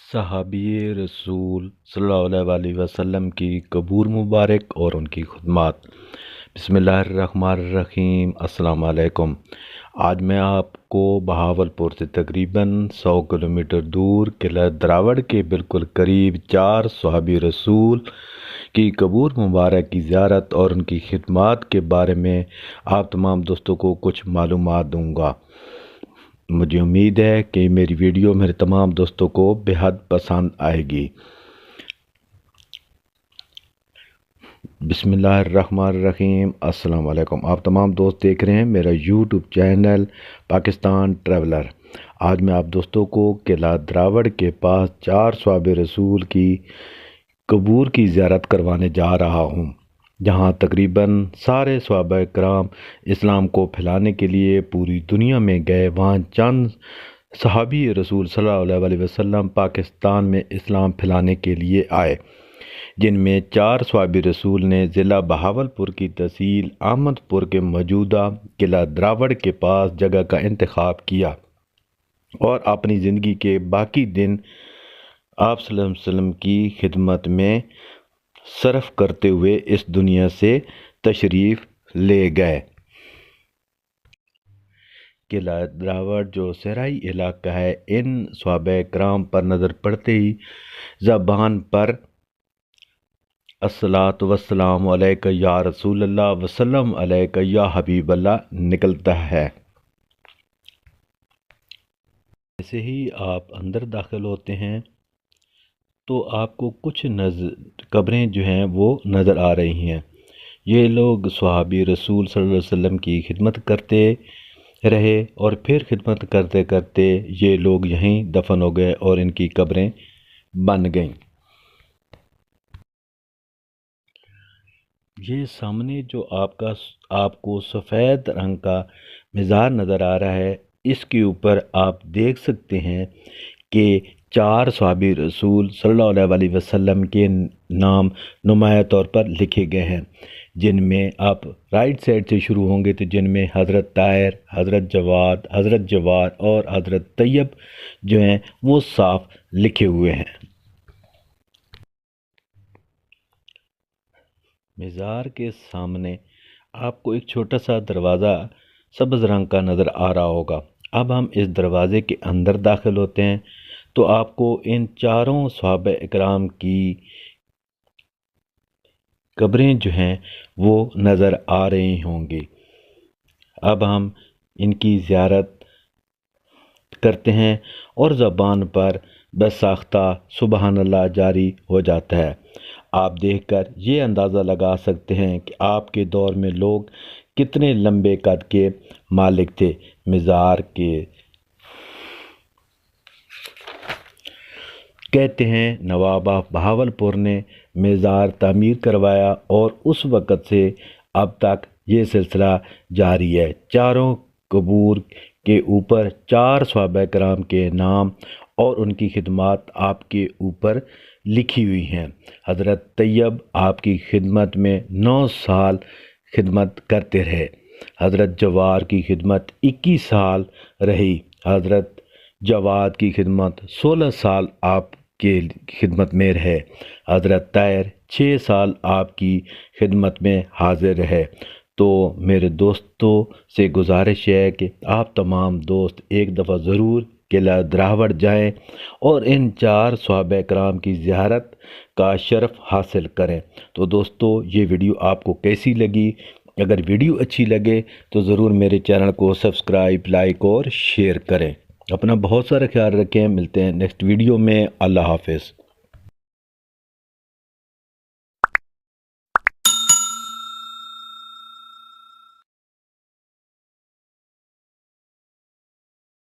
صحابی رسول صلی اللہ علیہ وسلم کی قبور مبارک اور ان کی خدمات۔ بسم اللہ الرحمن الرحیم۔ السلام علیکم۔ آج میں آپ کو بہاولپور سے تقریباً 100 کلومیٹر دور قلعہ دراوڑ کے بالکل قریب 4 صحابی رسول کی قبور مبارک کی زیارت اور ان کی خدمات کے بارے میں آپ تمام دوستوں کو کچھ معلومات دوں گا۔ مجھے امید ہے کہ میری ویڈیو میرے تمام دوستوں کو بے حد پسند آئے گی۔ بسم اللہ الرحمن الرحیم۔ السلام علیکم۔ آپ تمام دوست دیکھ رہے ہیں میرا یوٹیوب چینل پاکستان ٹریولر۔ آج میں آپ دوستوں کو قلعہ دراوڑ کے پاس 4 صحابہ رسول کی قبور کی زیارت کروانے جا رہا ہوں، جہاں تقریباً سارے صحابہ کرام اسلام کو پھیلانے کے لیے پوری دنیا میں گئے۔ وہاں چند صحابی رسول صلی اللہ علیہ وسلم پاکستان میں اسلام پھیلانے کے لیے آئے، جن میں 4 صحابی رسول نے ضلع بہاولپور کی تحصیل احمد پور کے موجودہ قلعہ دراوڑ کے پاس جگہ کا انتخاب کیا اور اپنی زندگی کے باقی دن آپ صلی اللہ علیہ وسلم کی خدمت میں صرف کرتے ہوئے اس دنیا سے تشریف لے گئے۔ قلعہ دراوڑ جو صحرائی علاقہ ہے، ان صحابہ کرام پر نظر پڑتے ہی زبان پر الصلاۃ والسلام علیک یا رسول اللہ وسلم علیک یا حبیب اللہ نکلتا ہے۔ جیسے ہی آپ اندر داخل ہوتے ہیں تو آپ کو کچھ قبریں جو ہیں وہ نظر آ رہی ہیں۔ یہ لوگ صحابی رسول صلی اللہ علیہ وسلم کی خدمت کرتے رہے اور پھر خدمت کرتے کرتے یہ لوگ یہیں دفن ہو گئے اور ان کی قبریں بن گئیں۔ یہ سامنے جو آپ کو سفید رنگ کا مزار نظر آ رہا ہے، اس کے اوپر آپ دیکھ سکتے ہیں کہ 4 صحابی رسول صلی اللہ علیہ وسلم کے نام نمایاں طور پر لکھے گئے ہیں، جن میں آپ رائٹ سائڈ سے شروع ہوں گے تو جن میں حضرت طاہر، حضرت جواد اور حضرت طیب جو ہیں وہ صاف لکھے ہوئے ہیں۔ مزار کے سامنے آپ کو ایک چھوٹا سا دروازہ سبز رنگ کا نظر آ رہا ہوگا۔ اب ہم اس دروازے کے اندر داخل ہوتے ہیں تو آپ کو ان 4 صحابہ اکرام کی قبریں جو ہیں وہ نظر آ رہی ہوں گی۔ اب ہم ان کی زیارت کرتے ہیں اور زبان پر بساختہ سبحان اللہ جاری ہو جاتا ہے۔ آپ دیکھ کر یہ اندازہ لگا سکتے ہیں کہ آپ کے دور میں لوگ کتنے لمبے قد کے مالک تھے۔ مزار کے کہتے ہیں نواب بہاولپور نے مزار تعمیر کروایا اور اس وقت سے اب تک یہ سلسلہ جاری ہے۔ 4 قبور کے اوپر 4 صحابہ کرام کے نام اور ان کی خدمات آپ کے اوپر لکھی ہوئی ہیں۔ حضرت طیب آپ کی خدمت میں 9 سال خدمت کرتے رہے۔ حضرت جواد کی خدمت 21 سال رہی۔ حضرت جواد کی خدمت 16 سال آپ کے خدمت میں رہے۔ حضرت طاہر 6 سال آپ کی خدمت میں حاضر رہے۔ تو میرے دوستوں سے گزارش ہے کہ آپ تمام دوست ایک دفعہ ضرور قلعہ دراوڑ جائیں اور ان 4 صحابہ کرام کی زیارت کا شرف حاصل کریں۔ تو دوستو یہ ویڈیو آپ کو کیسی لگی؟ اگر ویڈیو اچھی لگے تو ضرور میرے چینل کو سبسکرائب، لائک اور شیئر کریں۔ اپنا بہت سارا خیال رکھیں۔ ملتے ہیں نیکسٹ ویڈیو میں۔ اللہ حافظ۔